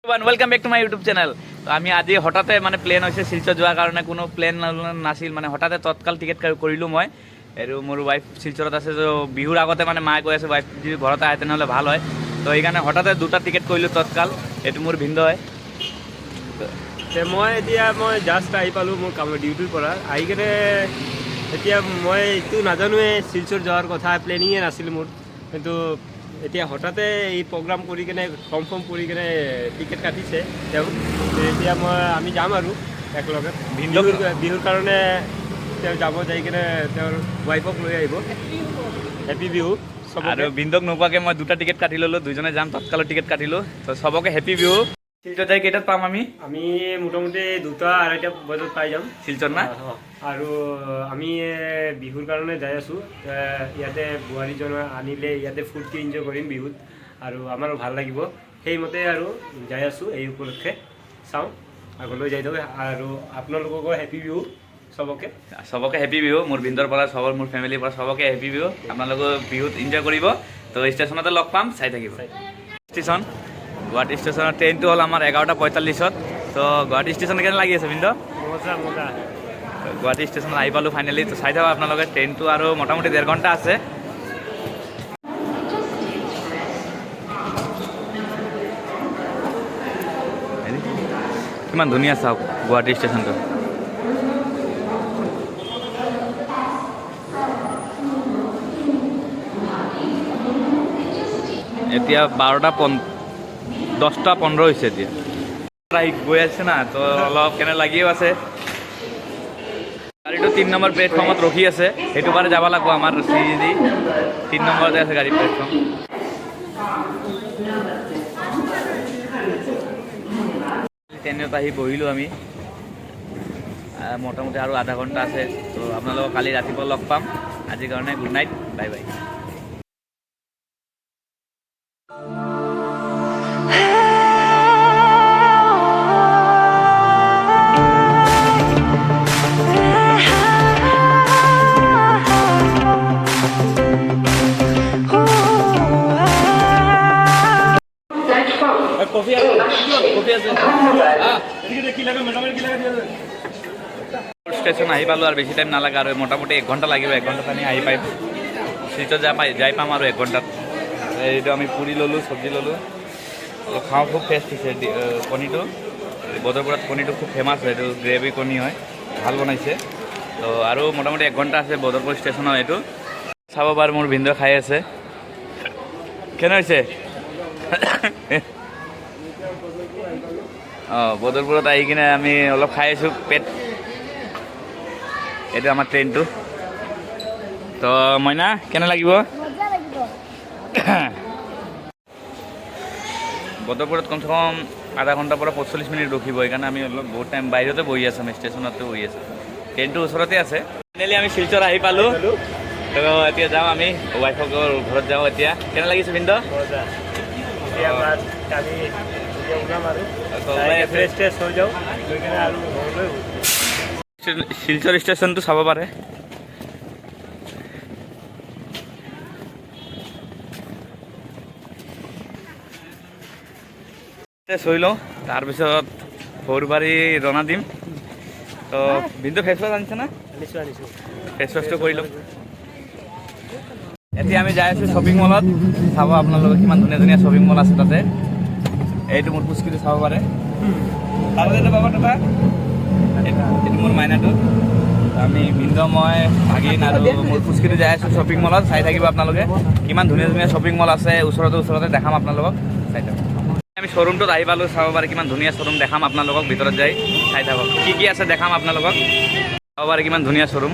Welcome back to my YouTube channel. তো আমি আজি হঠাতে মানে প্লেন হৈছে শিলচৰ যোৱাৰ কাৰণে কোনো প্লেন নাছিল, মানে হঠাতে তৎকাল টিকেট কৰিলোঁ মই। আৰু মোৰ ৱাইফ শিলচৰত আছে, তো বিহুৰ আগতে মানে মায়ে কৈ আছে ৱাইফ যদি ঘৰত আহে তেনেহ'লে ভাল হয়। তো সেইকাৰণে হঠাতে দুটা টিকেট কৰিলোঁ তৎকাল। এইটো মোৰ ভিনদেউ হয়। মই জাষ্ট আহি পালোঁ মোৰ কামৰ ডিউটিৰ পৰা। আহি কেনে এতিয়া মই এইটো নাজানোৱে শিলচৰ যোৱাৰ কথা, প্লেনিঙে নাছিল মোৰ। কিন্তু এতিয়া হঠাতে এই প্ৰগ্ৰাম কৰি কেনে কনফাৰ্ম কৰি কেনে টিকেট কাটিছে তেওঁ। এতিয়া আমি যাম আৰু একেলগে বিহুৰ কাৰণে তেওঁ যাব, যাই কেনে তেওঁৰ ৱাইফক লৈ আহিব। হেপী বিহু। আৰু ভিনদেউক নোকোৱাকৈ মই দুটা টিকেট কাটি ল'লোঁ, দুইজনে যাম, তৎকালৰ টিকেট কাটিলোঁ। তো চবকে হেপী বিহু। শিলচৰ যাই কেইটাত পাম আমি মোটামুটি 2-2:30 বজাত পাই যাম শিলচৰ না। আৰু আমি বিহুৰ কাৰণে যাই আছোঁ। ইয়াতে বোৱাৰীজন আনিলে ইয়াতে ফূৰ্তি এনজয় কৰিম বিহুত, আৰু আমাৰো ভাল লাগিব। সেইমতে আৰু যাই আছোঁ। এই উপলক্ষে চাওঁ আগলৈ যাই থাকোঁ। আৰু আপোনালোককো হেপী বিহু চবকে হেপী বিহু। মোৰ ভিনদেউৰ পৰা মোৰ ফেমিলিৰ পৰা চবকে হেপী বিহু। আপোনালোকে বিহুত এনজয় কৰিব। তো ষ্টেচনতে লগ পাম, চাই থাকিব। ষ্টেচন গুৱাহাটী ষ্টেচনৰ ট্ৰেইনটো হ'ল আমাৰ 11:45। তো গুৱাহাটী ষ্টেচন কেনে লাগি আছে ভিনদেউ? মজা গুৱাহাটী ষ্টেচনত আহি পালোঁ ফাইনেলি। তো চাই থাকক আপোনালোকে, ট্ৰেইনটো আৰু মোটামুটি 1.5 ঘণ্টা আছে। কিমান ধুনীয়া চাওক গুৱাহাটী ষ্টেচনটো। এতিয়া 10:15 হৈছে। এতিয়া গৈ আছে না, তো অলপ কেনে লাগিও আছে। গাড়ীটো 3 নম্বৰ প্লেটফৰ্মত ৰখি আছে, সেইটো পাৰে যাব লাগিব আমাৰ চিজি 3 নম্বৰতে আছে গাড়ী প্লেটফৰ্ম। ট্ৰেইনত আহি বহিলোঁ আমি, মোটামুটি আৰু আধা ঘণ্টা আছে। তো আপোনালোকক কালি ৰাতিপুৱা লগ পাম। আজিৰ কাৰণে good night, bye bye. Station আহি পালোঁ, আৰু বেছি টাইম নালাগে, আৰু মোটামুটি 1 ঘণ্টা লাগিব। 1 ঘণ্টাত আমি আহি পাই শিলচৰ যাই পাম আৰু 1 ঘণ্টাত। এইটো আমি পুৰি ল'লোঁ, চব্জি ল'লোঁ, অলপ খাওঁ। খুব টেষ্ট হৈছে কণীটো। বদৰপুৰত কণীটো খুব ফেমাছ হয়, এইটো গ্ৰেভি কণী হয়, ভাল বনাইছে। তো আৰু মোটামুটি 1 ঘণ্টা আছে বদৰপুৰ ষ্টেচনৰ। এইটো চাব পাৰে মোৰ ভিনদেউ খাই আছে। কেনে হৈছে? বদৰপুৰত আহি কিনে আমি অলপ খাই আছোঁ পেট। এইটো আমাৰ ট্ৰেইনটো। তো মইনা কেনে লাগিব? বদৰপুৰত কমচে কম আধা ঘণ্টাৰ পৰা 45 মিনিট ৰখিব। সেইকাৰণে আমি অলপ বহুত টাইম বাহিৰতে বহি আছোঁ, আমি ষ্টেচনতে বহি আছোঁ। ট্ৰেইনটো ওচৰতে আছে। ফাইনেলি আমি শিলচৰ আহি পালোঁ। তো এতিয়া যাওঁ, আমি ৱাইফকৰ ঘৰত যাওঁ। এতিয়া কেনে লাগিছে ভিনদেউ? শিলচৰ ষ্টেচনটো চাব পাৰে। চৈ লওঁ, তাৰপিছত সৰুবাৰী ৰওনা দিম। তো ভিনদেউ ফেচ ৱাছ আনিছে না? ফেচ ৱাছটো কৰি লওঁ। এতিয়া আমি যাই আছোঁ শ্বপিং মলত। চাব আপোনালোকে কিমান ধুনীয়া ধুনীয়া শ্বপিং মল আছে তাতে। এইটো মোৰ পুচকিটো চাব পাৰে। এইটো মোৰ মাইনাটো। আমি ভিনদেউ, মই, ভাগিন আৰু মোৰ পুচকিটো যাই আছোঁ শ্বপিং মলত। চাই থাকিব আপোনালোকে, কিমান ধুনীয়া ধুনীয়া শ্বপিং মল আছে। ওচৰতে দেখাম আপোনালোকক, চাই থাকক। আমি শ্বৰুমটোত আহি পালোঁ, চাব পাৰে কিমান ধুনীয়া শ্বৰুম। দেখাম আপোনালোকক ভিতৰত যাই, চাই থাকক কি কি আছে দেখাম আপোনালোকক। চাব পাৰে কিমান ধুনীয়া শ্বৰুম।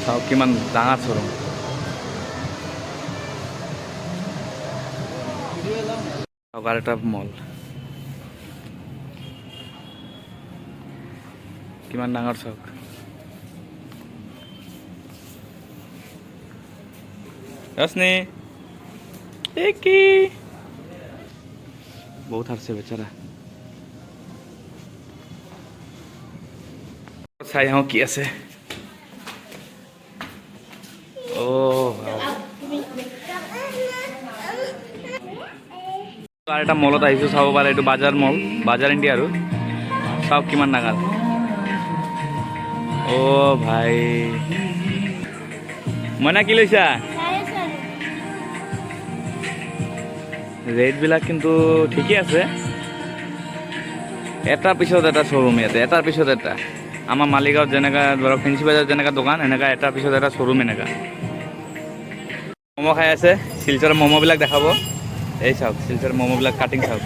চাওক কিমান ডাঙৰ শ্বৰুম। আৰু এটা মল, কিমান ডাঙৰ চাওক। ৰশ্নি কি বহুত হাৰছে বেচাৰা। চাই আহোঁ কি আছে। আৰু এটা মলত আহিছোঁ চাব পাৰে, এইটো বাজাৰ মল, বাজাৰ ইণ্ডিয়া আৰু চাওক কিমান ডাঙৰ। অ' ভাই মইনা কি লৈছা? ৰেটবিলাক কিন্তু ঠিকেই আছে, এটাৰ পিছত এটা শ্ব'ৰুম ইয়াতে, এটাৰ পিছত এটা। আমাৰ মালিগাঁৱত যেনেকা ধৰক ফেঞ্চি বজাৰত যেনেকা দোকান, এনেকা এটাৰ পিছত এটা শ্ব'ৰুম এনেকা। ম'ম' খাই আছে, শিলচৰৰ ম'ম'বিলাক দেখাব। এই চাওক শিলচৰৰ ম'ম'বিলাক কাটিং চাওক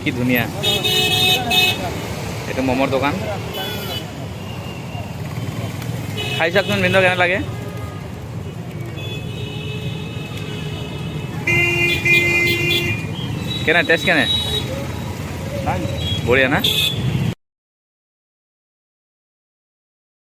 কি ধুনীয়া। এইটো ম'ম'ৰ দোকান, খাই চাওকচোন ভিন্ন কেনে লাগে। কেনে টেষ্ট কেনে? বঢ়িয়া না?